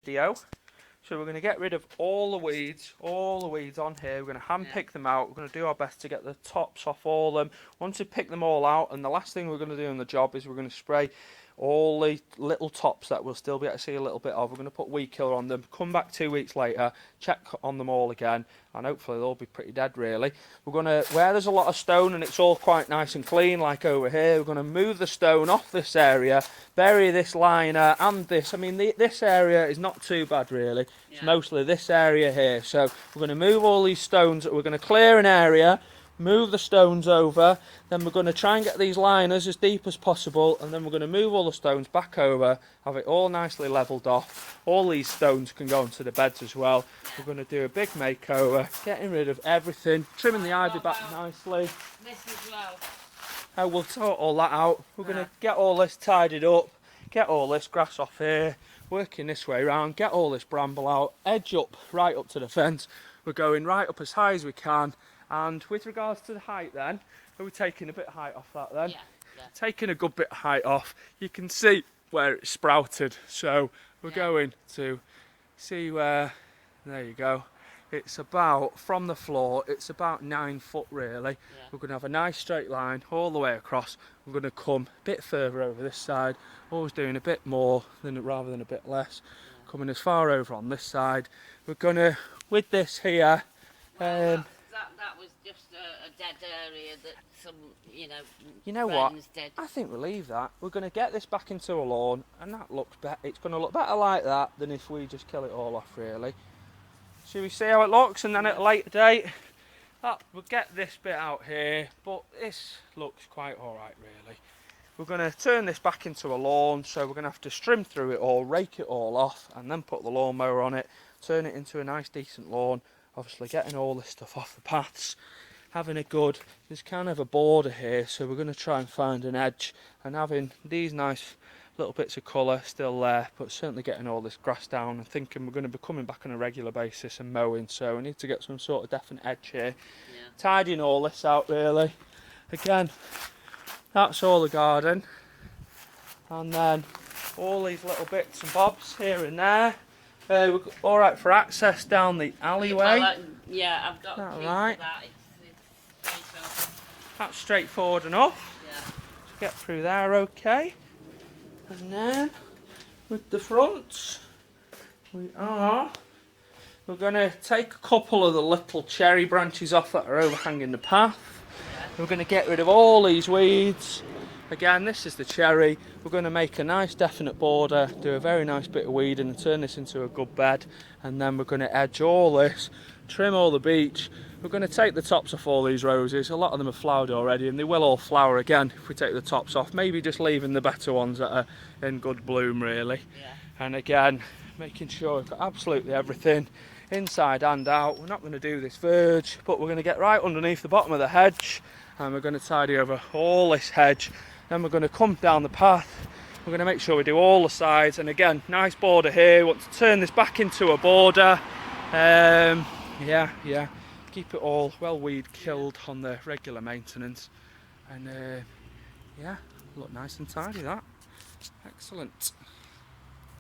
video. So we're going to get rid of all the weeds on here. We're going to hand pick them out. We're going to do our best to get the tops off all of them. Once we pick them all out, and the last thing we're going to do on the job is we're going to spray all the little tops that we'll still be able to see a little bit of. We're going to put weed killer on them, come back 2 weeks later, check on them all again, and hopefully they'll be pretty dead really. We're going to, where there's a lot of stone and it's all quite nice and clean like over here, we're going to move the stone off this area, bury this liner and this. I mean, this area is not too bad really. It's mostly this area here. So we're going to move all these stones, we're going to clear an area, move the stones over, then we're going to try and get these liners as deep as possible, and then we're going to move all the stones back over, have it all nicely levelled off. All these stones can go into the beds as well. We're going to do a big makeover, getting rid of everything, trimming the ivy back nicely. This as well. We'll sort all that out. We're going to get all this tidied up, get all this grass off here, working this way around, get all this bramble out, edge up right up to the fence. We're going right up as high as we can. And with regards to the height then, are we taking a bit of height off that then? Yeah. Taking a good bit of height off, you can see where it's sprouted. So we're going to see where, there you go. It's about, from the floor, it's about 9 foot really. We're going to have a nice straight line all the way across. We're going to come a bit further over this side, always doing a bit more than rather than a bit less. Coming as far over on this side. We're going to, with this here, that was just a dead area that some, you know what? Did. I think we'll leave that. We're going to get this back into a lawn, and that looks better. It's going to look better like that than if we just kill it all off, really. Should we see how it looks, and then at a later date, we'll get this bit out here, but this looks quite all right, really. We're going to turn this back into a lawn, so we're going to have to trim through it all, rake it all off, and then put the lawnmower on it, turn it into a nice, decent lawn. Obviously getting all this stuff off the paths, having a good, there's kind of a border here, so we're going to try and find an edge, and having these nice little bits of colour still there, but certainly getting all this grass down and thinking we're going to be coming back on a regular basis and mowing, so we need to get some sort of definite edge here. Tidying all this out really. Again, that's all the garden, and then all these little bits and bobs here and there. We're all right for access down the alleyway. Well, I've got that keys right? for that. It's That's straightforward enough. Yeah. Get through there okay. And then with the fronts, we're going to take a couple of the little cherry branches off that are overhanging the path. We're going to get rid of all these weeds. Again, this is the cherry. We're going to make a nice definite border, do a very nice bit of weeding and turn this into a good bed, and then we're going to edge all this, trim all the beech. We're going to take the tops off all these roses. A lot of them have flowered already, and they will all flower again if we take the tops off, maybe just leaving the better ones that are in good bloom really. And again, making sure we've got absolutely everything inside and out. We're not going to do this verge, but we're going to get right underneath the bottom of the hedge, and we're going to tidy over all this hedge. Then we're going to come down the path, we're going to make sure we do all the sides, and again, nice border here. We want to turn this back into a border. Keep it all well weed killed on the regular maintenance, and look nice and tidy that. Excellent.